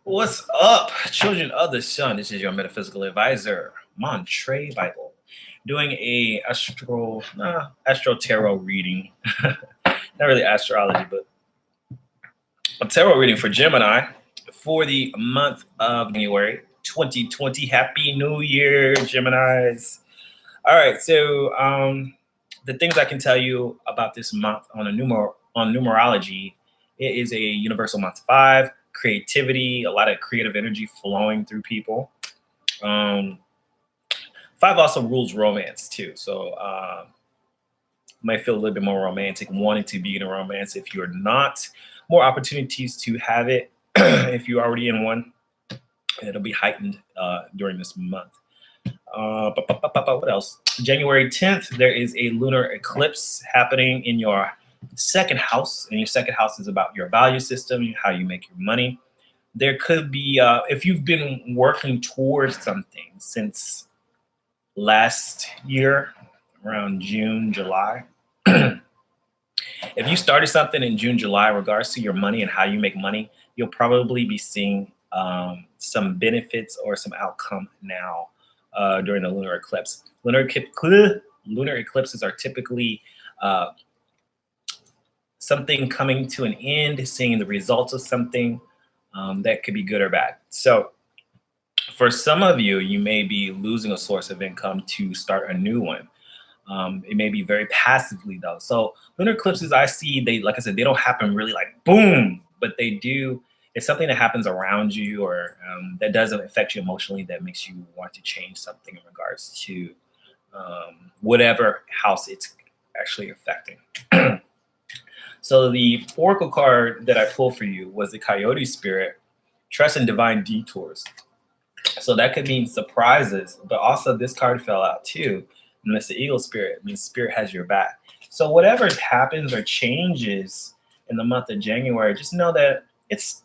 What's up, children of the sun? This is your metaphysical advisor, Montre Bible, doing a astro tarot reading. Not really astrology, but a tarot reading for Gemini for the month of January 2020. Happy New Year, Geminis. All right, so the things I can tell you about this month on numerology, it is a universal month five, creativity, a lot of creative energy flowing through people. Um, Five also rules romance too, so might feel a little bit more romantic, wanting to be in a romance. If you're not, more opportunities to have it. If you're already in one, it'll be heightened during this month. What else? January 10th, there is a lunar eclipse happening in your second house. And your second house is about your value system, how you make your money. There could be, if you've been working towards something since last year, around June, July, if you started something in June, July, in regards to your money and how you make money, you'll probably be seeing some benefits or some outcome now during the lunar eclipse. Lunar eclipses are typically something coming to an end, seeing the results of something that could be good or bad. So for some of you, you may be losing a source of income to start a new one. It may be very passively though. So lunar eclipses, I see, they, like I said, they don't happen really like boom, but they do. It's something that happens around you, or that doesn't affect you emotionally, that makes you want to change something in regards to whatever house it's actually affecting. So the oracle card that I pulled for you was the Coyote Spirit, Trust in Divine Detours. So that could mean surprises, but also this card fell out too. And it's the Eagle Spirit. It means Spirit has your back. So whatever happens or changes in the month of January, just know that it's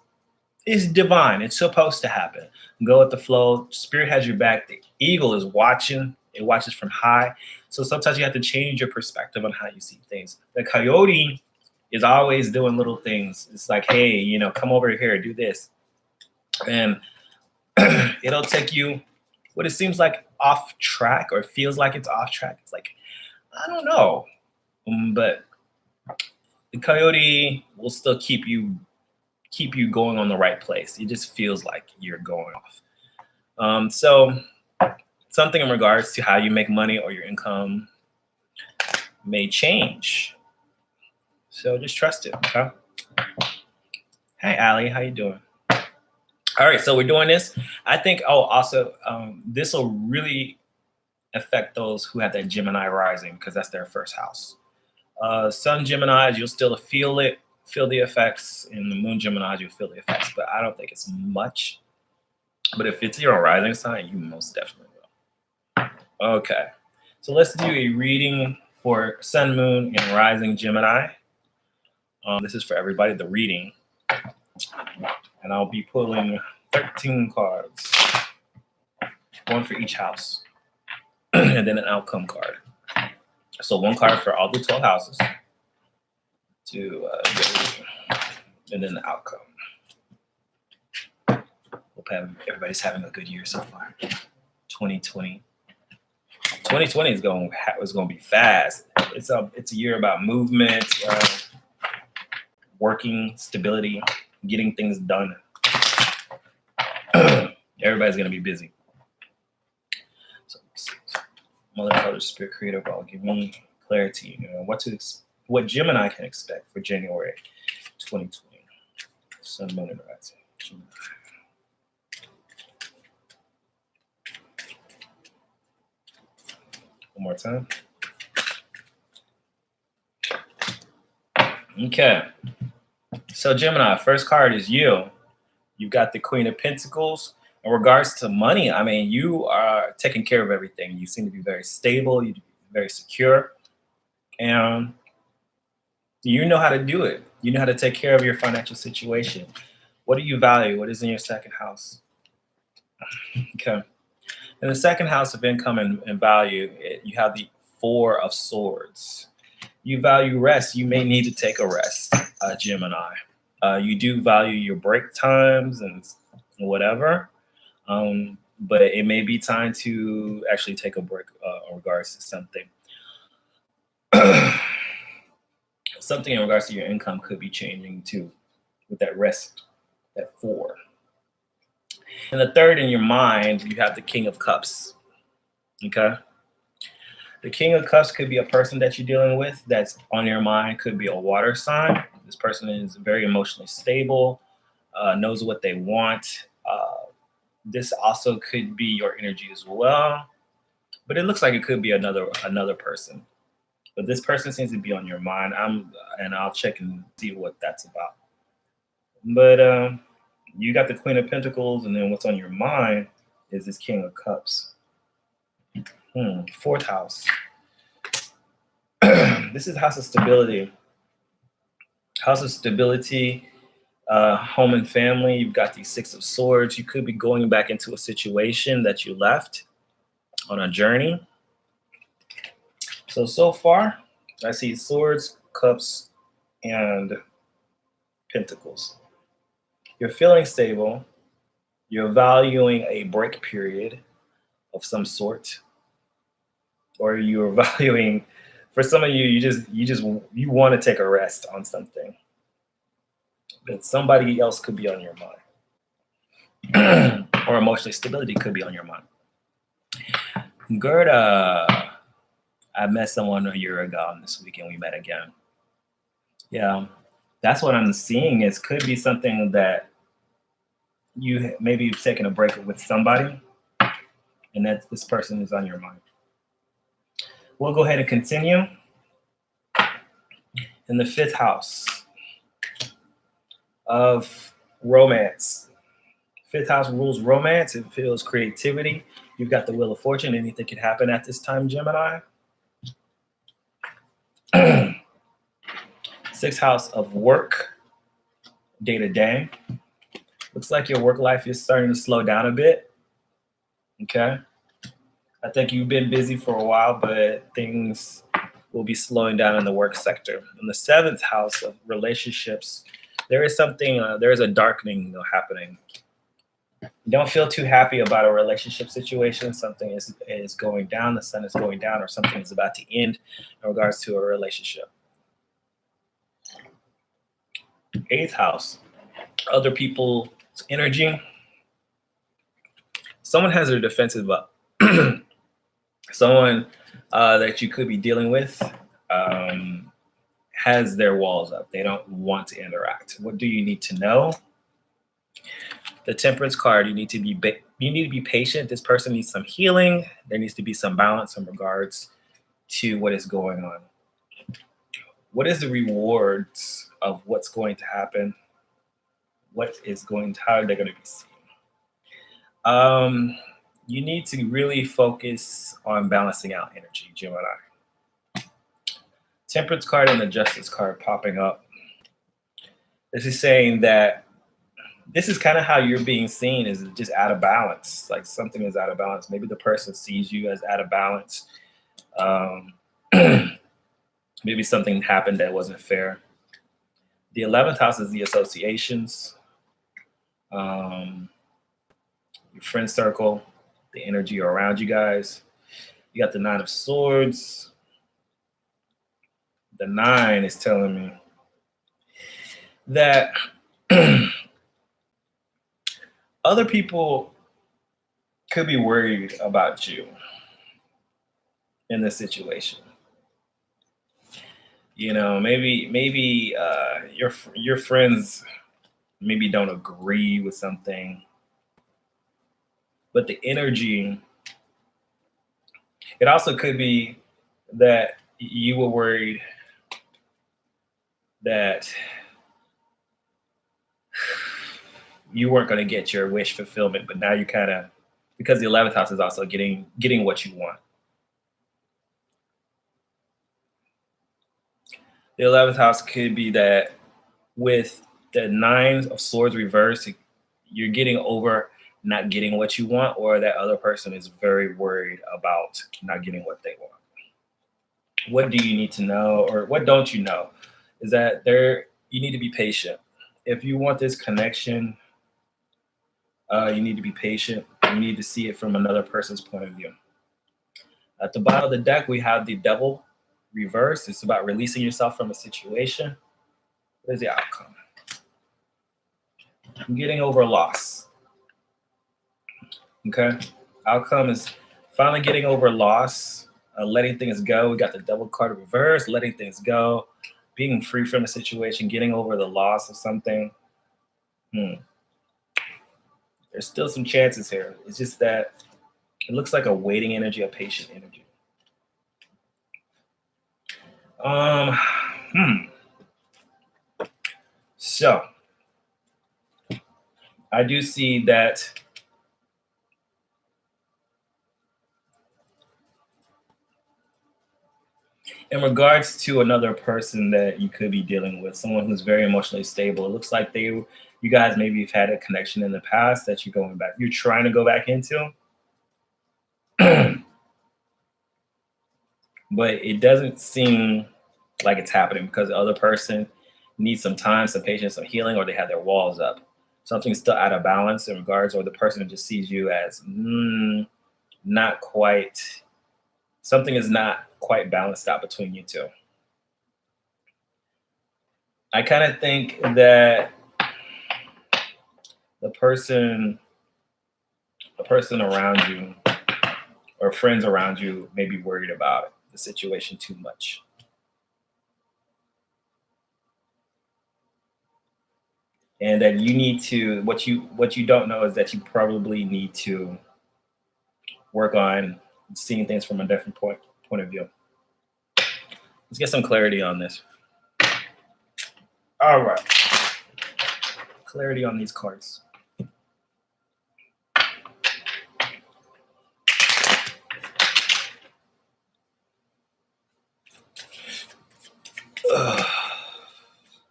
divine. It's supposed to happen. Go with the flow. Spirit has your back. The eagle is watching. It watches from high. So sometimes you have to change your perspective on how you see things. The coyote is always doing little things. It's like, hey, come over here, do this. And it'll take you what it seems like off track, or feels like it's off track. It's like, I don't know. But the coyote will still keep you going on the right place. It just feels like you're going off. So something in regards to how you make money or your income may change. So just trust it, okay? Hey, Allie, how you doing? All right, so we're doing this. I think, also, this will really affect those who have that Gemini rising, because that's their first house. Sun Geminis, you'll still feel the effects. In the Moon Geminis, you'll feel the effects, but I don't think it's much. But if it's your rising sign, you most definitely will. Okay, so let's do a reading for Sun, Moon, and Rising Gemini. This is for everybody, the reading. And I'll be pulling 13 cards, one for each house, and then an outcome card. So one card for all the 12 houses, and then the outcome. Hope everybody's having a good year so far. 2020 is going to be fast. It's a year about movement, working, stability, getting things done. Everybody's going to be busy. So, Mother, Father, Spirit, Creator, God, give me clarity. What Gemini can expect for January 2020. Sun, Moon, and Rising. Gemini. One more time. Okay. So Gemini, first card is you. You've got the Queen of Pentacles. In regards to money, I mean, you are taking care of everything. You seem to be very stable. You're very secure. And you know how to do it. You know how to take care of your financial situation. What do you value? What is in your second house? Okay. In the second house of income and value, you have the Four of Swords. You value rest. You may need to take a rest, Gemini. You do value your break times and whatever. But it may be time to actually take a break in regards to something. Something in regards to your income could be changing too with that rest, that 4. And the 3rd in your mind, you have the King of Cups. Okay. The King of Cups could be a person that you're dealing with that's on your mind, could be a water sign. This person is very emotionally stable, knows what they want. This also could be your energy as well, but it looks like it could be another person. But this person seems to be on your mind. I'll check and see what that's about. But you got the Queen of Pentacles, and then what's on your mind is this King of Cups. 4th house. This is house of stability. House of stability, home and family. You've got the 6 of Swords. You could be going back into a situation that you left on a journey. So far, I see Swords, Cups, and Pentacles. You're feeling stable. You're valuing a break period of some sort, or you're valuing, for some of you, you want to take a rest on something, but somebody else could be on your mind, or emotional stability could be on your mind. Gerda, I met someone a year ago, and this weekend we met again. Yeah, that's what I'm seeing. Is could be something that maybe you've taken a break with somebody, and that this person is on your mind. We'll go ahead and continue. In the 5th house of romance. 5th house rules romance. It feels creativity. You've got the Wheel of Fortune. Anything can happen at this time, Gemini. 6th house of work, day to day. Looks like your work life is starting to slow down a bit. Okay. I think you've been busy for a while, but things will be slowing down in the work sector. In the 7th house of relationships, there is a darkening happening. Don't feel too happy about a relationship situation. Something is going down, the sun is going down, or something is about to end in regards to a relationship. 8th house, other people's energy. Someone has their defensive up. Someone that you could be dealing with has their walls up. They don't want to interact. What do you need to know? The Temperance card. You need to be patient. This person needs some healing. There needs to be some balance in regards to what is going on. What is the rewards of what's going to happen? How are they going to be seen? You need to really focus on balancing out energy, Gemini. Temperance card and the Justice card popping up. This is saying that this is kind of how you're being seen, is just out of balance. Like something is out of balance. Maybe the person sees you as out of balance. Maybe something happened that wasn't fair. The 11th house is the associations, your friend circle, the energy around you guys. You got the 9 of Swords. The 9 is telling me that other people could be worried about you in this situation. You know, maybe your friends maybe don't agree with something, but the energy. It also could be that you were worried that you weren't going to get your wish fulfillment, but now you kind of, because the 11th house is also getting what you want. The 11th house could be that with the 9 of Swords reversed, you're getting over not getting what you want, or that other person is very worried about not getting what they want. What do you need to know, or what don't you know, is that you need to be patient. If you want this connection, You need to be patient. You need to see it from another person's point of view. At the bottom of the deck, we have the devil reversed. It's about releasing yourself from a situation. What is the outcome? Getting over loss. Okay. Outcome is finally getting over loss, letting things go. We got the devil card reversed, letting things go, being free from a situation, getting over the loss of something. There's still some chances here. It's just that it looks like a waiting energy, a patient energy. So I do see that in regards to another person that you could be dealing with, someone who's very emotionally stable, it looks like you guys maybe have had a connection in the past that you're trying to go back into. But it doesn't seem like it's happening because the other person needs some time, some patience, some healing, or they have their walls up. Something's still out of balance in regards, or the person just sees you as not quite, something is not quite balanced out between you two. I kind of think that the person around you or friends around you may be worried about the situation too much. And that you need to, what you don't know is that you probably need to work on seeing things from a different point of view. Let's get some clarity on this. All right. Clarity on these cards.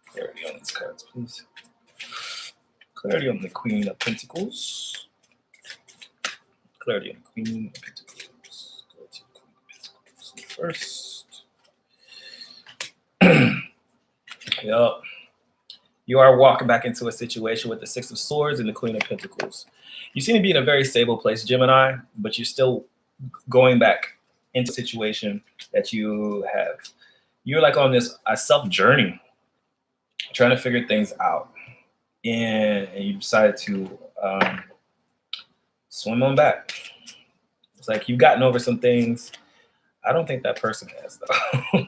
Clarity on these cards, please. Clarity on the Queen of Pentacles. Clarity on the Queen of Pentacles. Go to the Queen of Pentacles first. Yep. You are walking back into a situation with the Six of Swords and the Queen of Pentacles. You seem to be in a very stable place, Gemini, but you're still going back into a situation that you have. You're like on this self journey, trying to figure things out. And you decided to swim on back. It's like you've gotten over some things. I don't think that person has, though.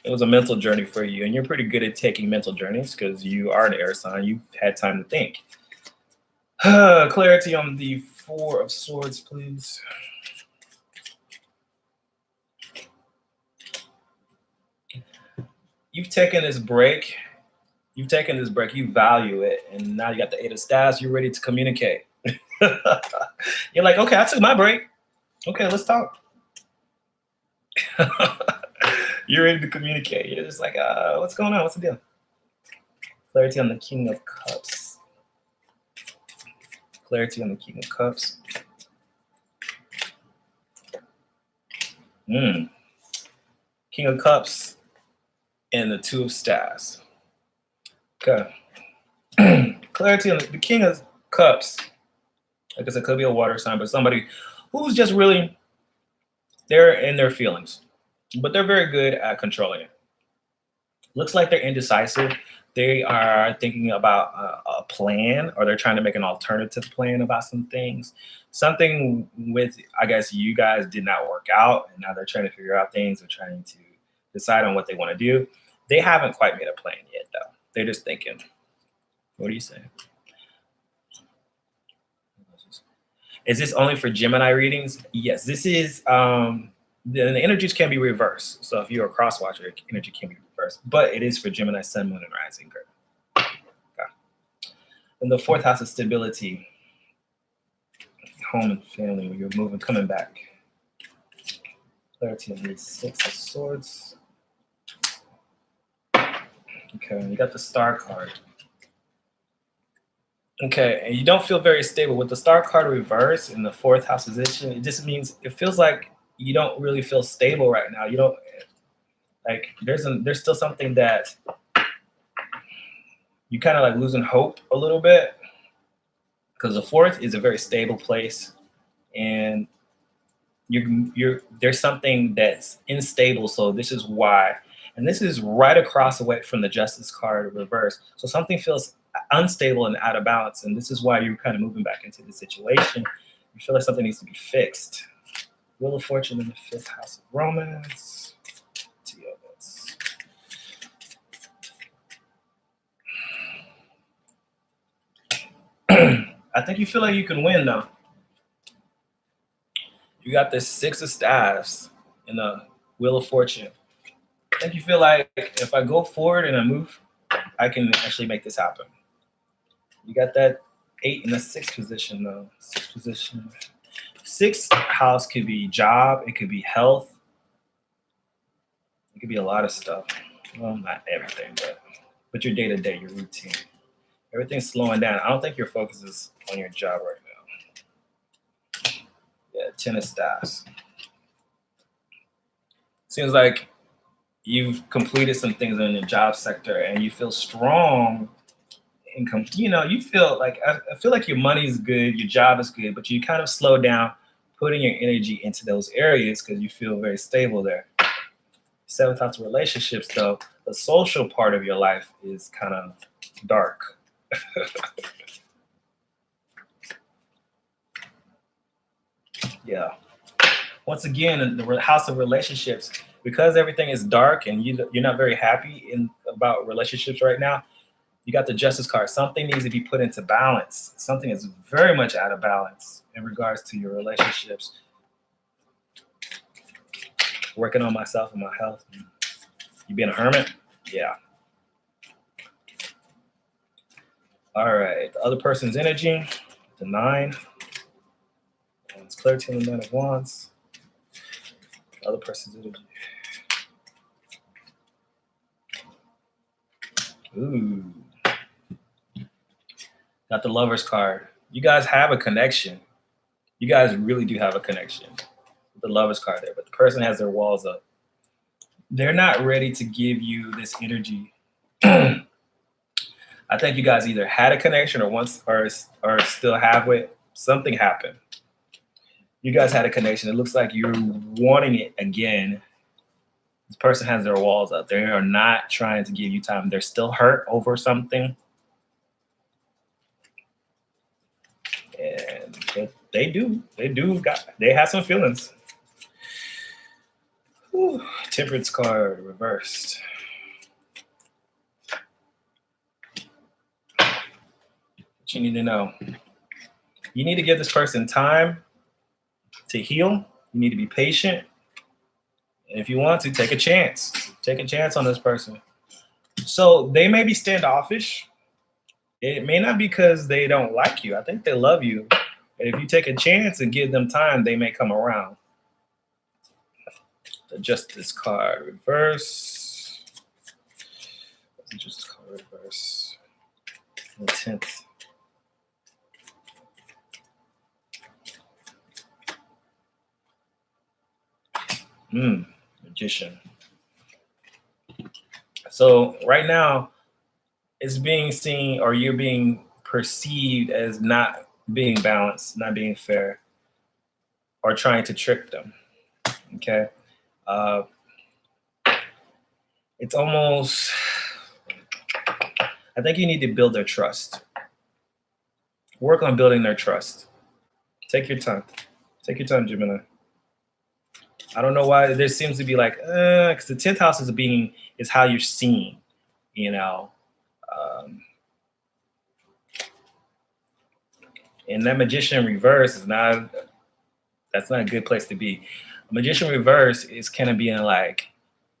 It was a mental journey for you, and you're pretty good at taking mental journeys because you are an air sign. You've had time to think. Clarity on the Four of Swords, please. You've taken this break. You value it, and now you got the Eight of Staves. You're ready to communicate. You're like, okay, I took my break. Okay, let's talk. You're ready to communicate. You're just like, what's going on? What's the deal? Clarity on the King of Cups. Clarity on the King of Cups. King of Cups and the Two of Staves. Okay. Clarity on the King of Cups. I guess it could be a water sign, but somebody who's just really, they're in their feelings, but they're very good at controlling it. Looks like they're indecisive. They are thinking about a plan, or they're trying to make an alternative plan about some things. Something with, I guess, you guys did not work out, and now they're trying to figure out things. They're trying to decide on what they want to do. They haven't quite made a plan yet, though. They're just thinking. What do you say? Is this only for Gemini readings? Yes, this is, the energies can be reversed. So if you're a cross watcher, energy can be reversed, but it is for Gemini, Sun, Moon, and Rising. Okay. And the fourth house of stability, home and family, where you're moving, coming back. Clarity on the Six of Swords. Okay, you got the Star card. Okay, and you don't feel very stable. With the Star card reverse in the fourth house position, it just means it feels like you don't really feel stable right now. You don't, like, there's still something that you kind of like losing hope a little bit, because the fourth is a very stable place, and you're there's something that's unstable. So this is why, and this is right across away from the Justice card reverse. So something feels unstable and out of balance, and this is why you're kind of moving back into the situation. You feel like something needs to be fixed. Wheel of Fortune in the fifth house of romance. I think you feel like you can win though. You got this six of staffs in the Wheel of Fortune. I think you feel like if I go forward and I move, I can actually make this happen. You got that 8 in the sixth position though. Sixth position. Sixth house could be job, it could be health, it could be a lot of stuff. Well, not everything, but your day-to-day, your routine. Everything's slowing down. I don't think your focus is on your job right now. Yeah, 10 of staffs. Seems like you've completed some things in the job sector and you feel strong income. You feel like, I feel like your money is good, your job is good, but you kind of slow down putting your energy into those areas because you feel very stable there. Seventh house of relationships, though, the social part of your life is kind of dark. Yeah. Once again, in the house of relationships, because everything is dark and you're not very happy about relationships right now, you got the Justice card. Something needs to be put into balance. Something is very much out of balance in regards to your relationships. Working on myself and my health. You being a hermit? Yeah. All right. The other person's energy, the 9. It's clarity in the 9 of Wands. The other person's energy. Ooh. Got the Lover's card. You guys have a connection. You guys really do have a connection. The Lover's card there, but the person has their walls up. They're not ready to give you this energy. I think you guys either had a connection or still have it. Something happened. You guys had a connection. It looks like you're wanting it again. This person has their walls up. They are not trying to give you time. They're still hurt over something. And they have some feelings. Whew. Temperance card reversed. What you need to know. You need to give this person time to heal. You need to be patient. And if you want to, take a chance. Take a chance on this person. So they may be standoffish. It may not be because they don't like you. I think they love you. And if you take a chance and give them time, they may come around. The Justice card reverse. The Justice card reverse. The 10th. Magician. So right now, it's being seen, or you're being perceived as not being balanced, not being fair, or trying to trick them. Okay. It's almost, I think you need to build their trust. Work on building their trust. Take your time. Take your time, Gemini. I don't know why there seems to be like, because the 10th house is how you're seen, and that Magician reverse that's not a good place to be. A Magician reverse is kind of being like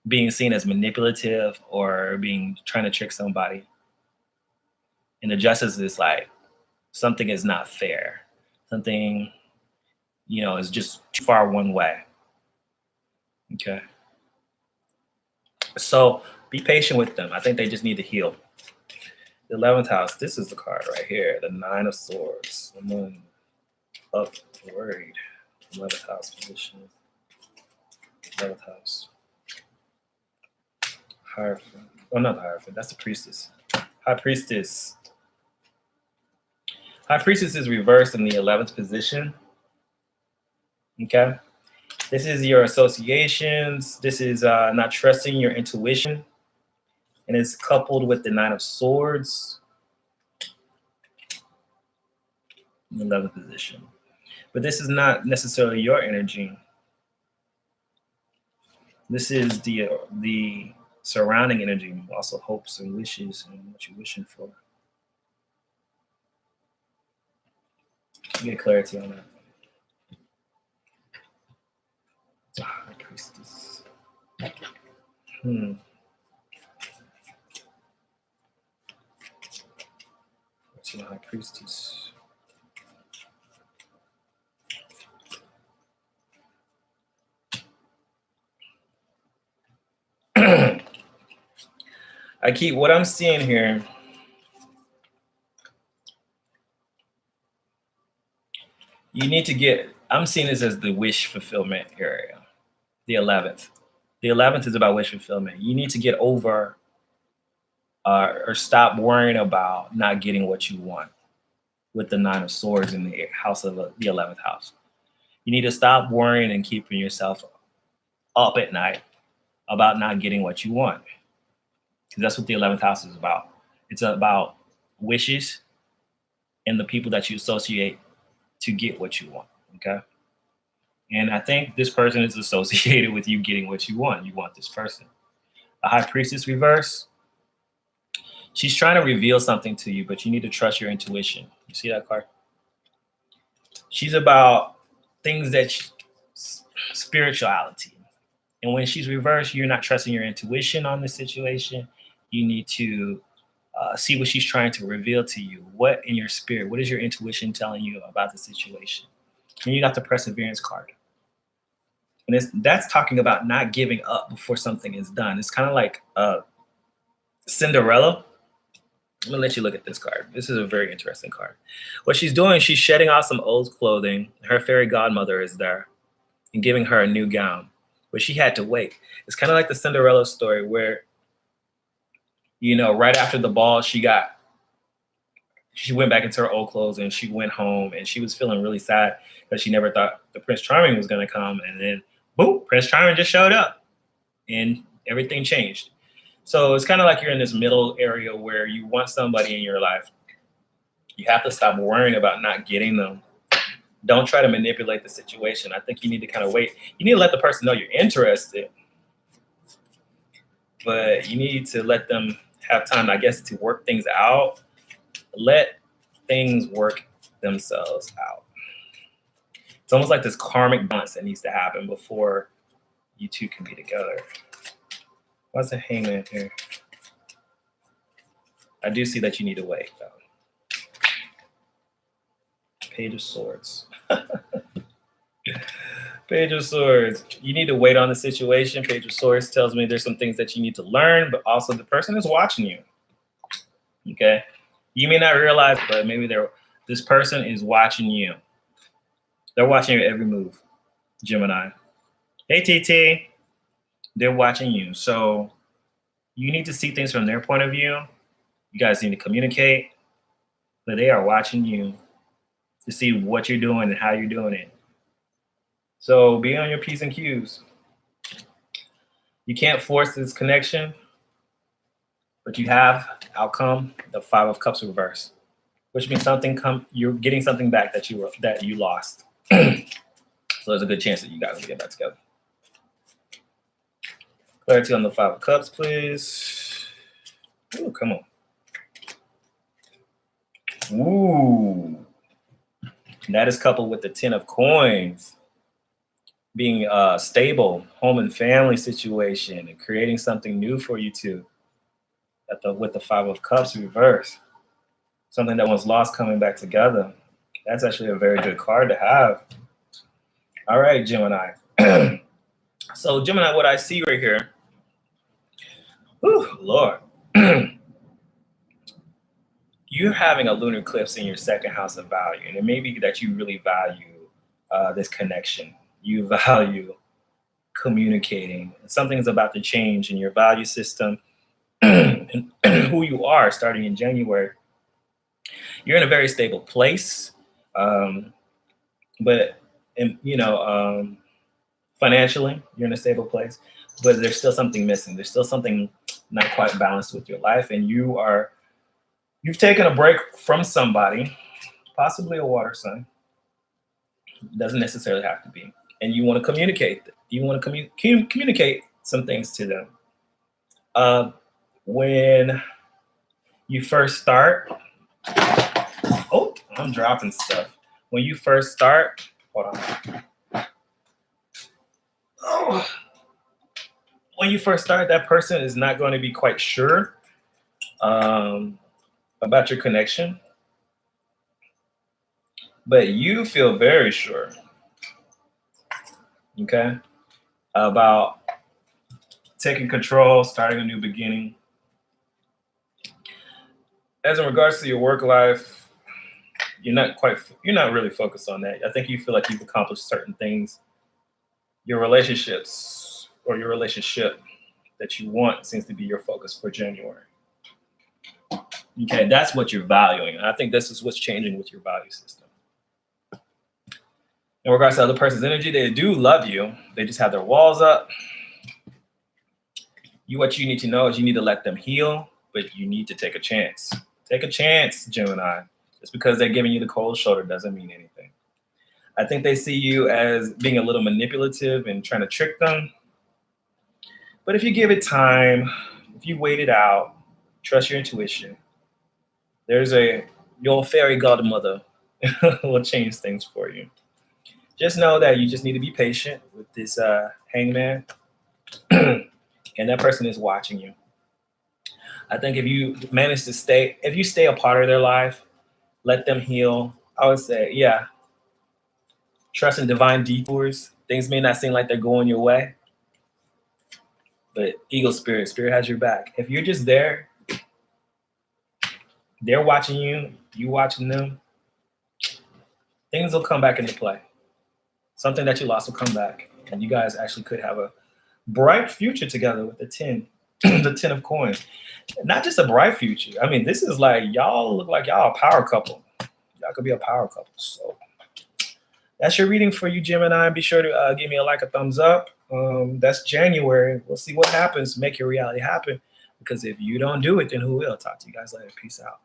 being seen as manipulative or trying to trick somebody. And the Justice is like something is not fair. Something, is just too far one way. Okay. So be patient with them. I think they just need to heal. The 11th house, this is the card right here, the 9 of Swords. Someone up worried. 11th house position. 11th house. Hierophant. Oh, not the Hierophant. That's the Priestess. High Priestess. High Priestess is reversed in the 11th position. Okay. This is your associations. This is not trusting your intuition. And it's coupled with the Nine of Swords. In the 11th position. But this is not necessarily your energy. This is the surrounding energy, also hopes and wishes and what you're wishing for. Get clarity on that. High Priestess. What's the High Priestess? What I'm seeing here, you need to get, I'm seeing this as the wish fulfillment area, the 11th. The 11th is about wish fulfillment. You need to get over or stop worrying about not getting what you want with the Nine of Swords in the house of the 11th house. You need to stop worrying and keeping yourself up at night about not getting what you want. Because that's what the 11th house is about. It's about wishes and the people that you associate to get what you want, okay? And I think this person is associated with you getting what you want. You want this person. The High Priestess reverse, she's trying to reveal something to you, but you need to trust your intuition. You see that card? She's about things that spirituality. And when she's reversed, you're not trusting your intuition on the situation. You need to see what she's trying to reveal to you. What in your spirit, what is your intuition telling you about the situation? And you got the Perseverance card. And that's talking about not giving up before something is done. It's kind of like Cinderella. I'm gonna let you look at this card. This is a very interesting card. What she's doing, she's shedding off some old clothing. Her fairy godmother is there and giving her a new gown, but she had to wait. It's kind of like the Cinderella story where, you know, right after the ball, she went back into her old clothes and she went home and she was feeling really sad because she never thought the Prince Charming was gonna come. And then boom, Prince Charming just showed up and everything changed. So it's kind of like you're in this middle area where you want somebody in your life. You have to stop worrying about not getting them. Don't try to manipulate the situation. I think you need to kind of wait. You need to let the person know you're interested, but you need to let them have time, I guess, to work things out. Let things work themselves out. It's almost like this karmic balance that needs to happen before you two can be together. What's the Hangman here? I do see that you need to wait, though. Page of Swords. Page of Swords. You need to wait on the situation. Page of Swords tells me there's some things that you need to learn, but also the person is watching you. Okay? You may not realize, but maybe this person is watching you. They're watching your every move, Gemini. Hey, TT. They're watching you. So you need to see things from their point of view. You guys need to communicate, but they are watching you to see what you're doing and how you're doing it. So be on your P's and Q's. You can't force this connection, but you have outcome, the Five of Cups reverse, which means you're getting something back that you lost. So there's a good chance that you guys will get back together. Clarity on the Five of Cups, please. Ooh, come on. Ooh. And that is coupled with the 10 of Coins. Being stable, home and family situation, and creating something new for you two. With the Five of Cups reverse. Something that was lost coming back together. That's actually a very good card to have. All right, Gemini. So Gemini, what I see right here, whew, Lord, you're having a lunar eclipse in your second house of value, and it may be that you really value this connection. You value communicating. Something is about to change in your value system. and who you are starting in January, you're in a very stable place. Um, but financially, you're in a stable place, but there's still something missing. There's still something not quite balanced with your life, and you've taken a break from somebody, possibly a water sign. It doesn't necessarily have to be, and you want to communicate. You want to communicate some things to them. Uh, when you first start, oh, I'm dropping stuff. When you first start, hold on. Oh, when you first start, that person is not going to be quite sure um, about your connection, but you feel very sure, okay, about taking control, starting a new beginning. As in regards to your work life, you're not really focused on that. I think you feel like you've accomplished certain things. Your relationships or your relationship that you want seems to be your focus for January. Okay, that's what you're valuing. And I think this is what's changing with your value system. In regards to the other person's energy, they do love you. They just have their walls up. What you need to know is you need to let them heal, but you need to take a chance. Take a chance, Gemini. Just because they're giving you the cold shoulder doesn't mean anything. I think they see you as being a little manipulative and trying to trick them. But if you give it time, if you wait it out, trust your intuition, your fairy godmother will change things for you. Just know that you just need to be patient with this hangman, and that person is watching you. I think if you stay a part of their life, let them heal. I would say, yeah, trust in divine detours. Things may not seem like they're going your way, but spirit has your back. If you're just there, they're watching you watching them, things will come back into play. Something that you lost will come back, and you guys actually could have a bright future together with the 10, the 10 of coins. Not just a bright future. I mean, this is like y'all look like y'all a power couple. Y'all could be a power couple. So that's your reading for you, Gemini. Be sure to give me a thumbs up. That's January. We'll see what happens. Make your reality happen. Because if you don't do it, then who will? Talk to you guys later. Peace out.